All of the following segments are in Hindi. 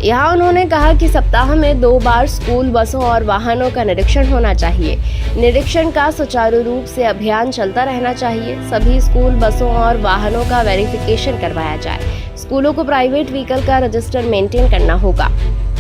यहाँ उन्होंने कहा कि सप्ताह में 2 बार स्कूल बसों और वाहनों का निरीक्षण होना चाहिए। निरीक्षण का सुचारू रूप से अभियान चलता रहना चाहिए। सभी स्कूल बसों और वाहनों का वेरिफिकेशन करवाया जाए। स्कूलों को प्राइवेट व्हीकल का रजिस्टर मेंटेन करना होगा।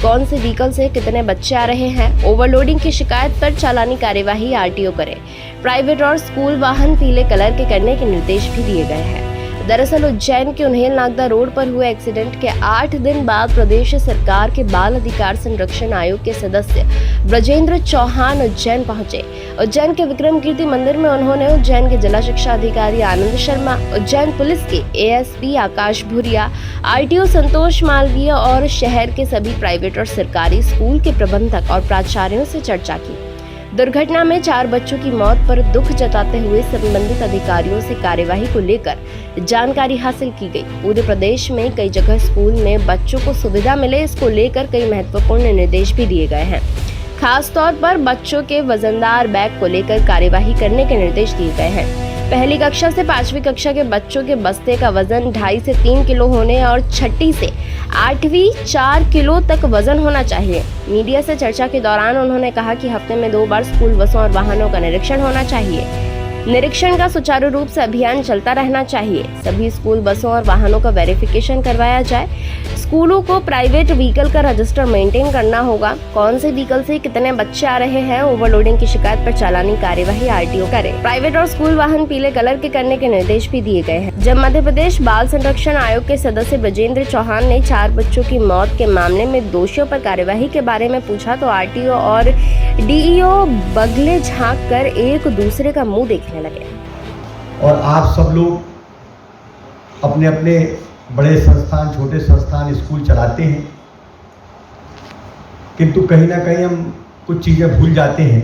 कौन से व्हीकल से कितने बच्चे आ रहे हैं, ओवरलोडिंग की शिकायत पर चालानी कार्यवाही आरटीओ करे। प्राइवेट और स्कूल वाहन पीले कलर के करने के निर्देश भी दिए गए हैं। दरअसल उज्जैन के उन्हेल नागदा रोड पर हुए एक्सीडेंट के 8 दिन बाद प्रदेश सरकार के बाल अधिकार संरक्षण आयोग के सदस्य ब्रजेंद्र चौहान उज्जैन पहुंचे। उज्जैन के विक्रम कीर्ति मंदिर में उन्होंने उज्जैन के जिला शिक्षा अधिकारी आनंद शर्मा, उज्जैन पुलिस के एएसपी आकाश भूरिया, आरटीओ संतोष मालवीय और शहर के सभी प्राइवेट और सरकारी स्कूल के प्रबंधक और प्राचार्यों से चर्चा की। दुर्घटना में 4 बच्चों की मौत पर दुख जताते हुए संबंधित अधिकारियों से कार्यवाही को लेकर जानकारी हासिल की गई। पूरे प्रदेश में कई जगह स्कूल में बच्चों को सुविधा मिले, इसको लेकर कई महत्वपूर्ण निर्देश भी दिए गए हैं। खास तौर पर बच्चों के वजनदार बैग को लेकर कार्यवाही करने के निर्देश दिए गए हैं। पहली कक्षा से 5वीं कक्षा के बच्चों के बस्ते का वजन 2.5 से 3 किलो होने और 6ठी से 8वीं 4 किलो तक वजन होना चाहिए। मीडिया से चर्चा के दौरान उन्होंने कहा कि हफ्ते में 2 बार स्कूल बसों और वाहनों का निरीक्षण होना चाहिए। निरीक्षण का सुचारू रूप से अभियान चलता रहना चाहिए। सभी स्कूल बसों और वाहनों का वेरिफिकेशन करवाया जाए। स्कूलों को प्राइवेट व्हीकल का रजिस्टर मेंटेन करना होगा। कौन से व्हीकल से कितने बच्चे आ रहे हैं, ओवरलोडिंग की शिकायत पर चालानी कार्यवाही आरटीओ करे। प्राइवेट और स्कूल वाहन पीले कलर के करने के निर्देश भी दिए गए हैं। जब मध्य प्रदेश बाल संरक्षण आयोग के सदस्य ब्रजेंद्र चौहान ने 4 बच्चों की मौत के मामले में दोषियों पर कार्यवाही के बारे में पूछा तो आरटीओ और डीईओ बगले झाँक कर एक दूसरे का मुँह देखने लगे। और आप सब लोग अपने अपने बड़े संस्थान, छोटे संस्थान, स्कूल चलाते हैं, किंतु कहीं ना कहीं हम कुछ चीज़ें भूल जाते हैं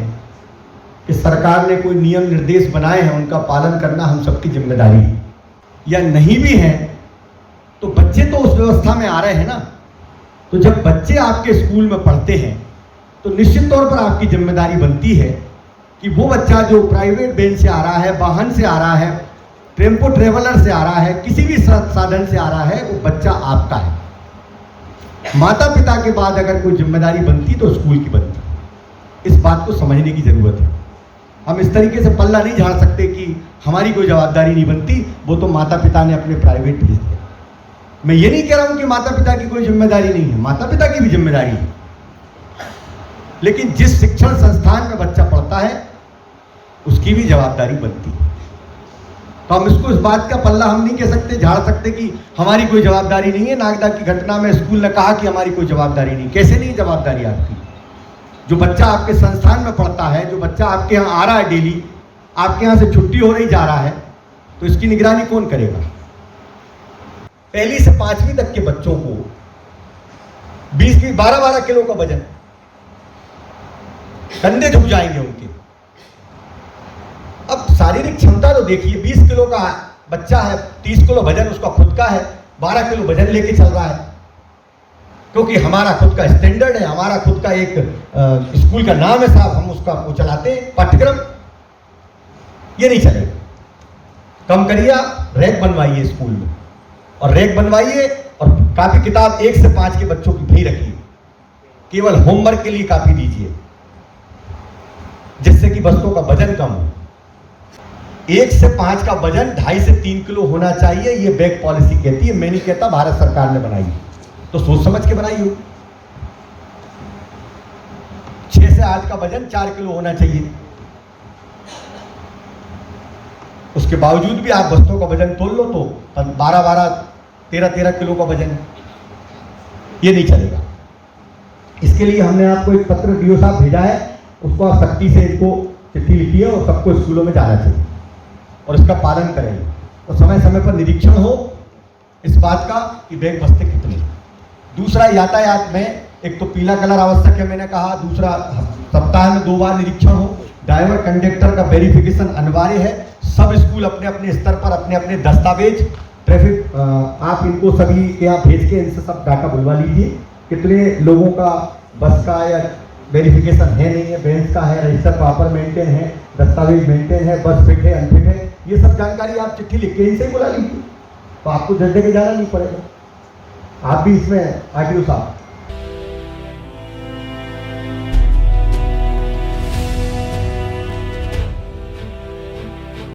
कि सरकार ने कोई नियम निर्देश बनाए हैं, उनका पालन करना हम सबकी जिम्मेदारी है। या नहीं भी है तो बच्चे तो उस व्यवस्था में आ रहे हैं ना। तो जब बच्चे आपके स्कूल में पढ़ते हैं तो निश्चित तौर पर आपकी जिम्मेदारी बनती है कि वो बच्चा जो प्राइवेट वैन से आ रहा है, वाहन से आ रहा है, टेम्पो ट्रेवलर से आ रहा है, किसी भी साधन से आ रहा है, वो बच्चा आपका है। माता पिता के बाद अगर कोई जिम्मेदारी बनती तो स्कूल की बनती। इस बात को समझने की जरूरत है। हम इस तरीके से पल्ला नहीं झाड़ सकते कि हमारी कोई जवाबदारी नहीं बनती, वो तो माता पिता ने अपने प्राइवेट भेज दिया। मैं ये नहीं कह रहा हूं कि माता पिता की कोई जिम्मेदारी नहीं है, माता पिता की भी जिम्मेदारी है। लेकिन जिस शिक्षण संस्थान में बच्चा पढ़ता है उसकी भी जवाबदारी बनती है। तो हम इसको, इस बात का पल्ला हम नहीं कह सकते, झाड़ सकते कि हमारी कोई जवाबदारी नहीं है। नागदा की घटना में स्कूल ने कहा कि हमारी कोई जवाबदारी नहीं। कैसे नहीं जवाबदारी आपकी? जो बच्चा आपके संस्थान में पढ़ता है, जो बच्चा आपके यहाँ आ रहा है डेली, आपके यहाँ से छुट्टी हो रही जा रहा है, तो इसकी निगरानी कौन करेगा? पहली से 5वीं तक के बच्चों को 12-12 किलो का वजन, कंधे झुक जाएंगे उनके। अब शारीरिक क्षमता तो देखिए, 20 किलो का बच्चा है, 30 किलो वजन उसका खुद का है, 12 किलो वजन लेके चल रहा है, क्योंकि हमारा खुद का स्टैंडर्ड है, हमारा खुद का एक स्कूल का नाम है साहब, हम उसका वो चलाते हैं पाठ्यक्रम। ये नहीं चलेगा। कम करिए, आप रैक बनवाइए स्कूल में, और रैक बनवाइए और कापी किताब 1 से 5 के बच्चों की भी रखिए। केवल होमवर्क के लिए कापी दीजिए, जिससे कि बच्चों का वजन कम हो। 1 से 5 का वजन 2.5 से 3 किलो होना चाहिए, ये बैग पॉलिसी कहती है। मैं नहीं कहता, भारत सरकार ने बनाई, तो सोच समझ के बनाई हो। 6 से 8 का वजन 4 किलो होना चाहिए। उसके बावजूद भी आप बस्तों का वजन तोल लो तो 12-12, 13-13 किलो का वजन, ये नहीं चलेगा। इसके लिए हमने आपको एक पत्र डीओ साहब भेजा है, उसको आप सख्ती से इसको चिट्ठी लिखिए और सबको स्कूलों में जाना चाहिए और इसका पालन करें। और समय समय पर निरीक्षण हो इस बात का कि बैग बस्ते कितने। दूसरा, यातायात में एक तो पीला कलर आवश्यक है, मैंने कहा। दूसरा, सप्ताह में 2 बार निरीक्षण हो। ड्राइवर कंडक्टर का वेरिफिकेशन अनिवार्य है। सब स्कूल अपने अपने स्तर पर अपने अपने दस्तावेज, ट्रैफिक, आप इनको सभी के यहाँ भेज के इनसे सब डाटा बुलवा लीजिए, कितने लोगों का बस का या वेरिफिकेशन है नहीं है, बेंच का है, रजिस्टर प्रॉपर मेंटेन है, दस्तावेज मेंटेन है, बस फिट है, अनफिट है, ये सब जानकारी आप चिट्ठी लिख के इनसे ही बुला लीजिए, तो आपको जगह जाना नहीं पड़ेगा। आप भी इसमें आरटीओ साहब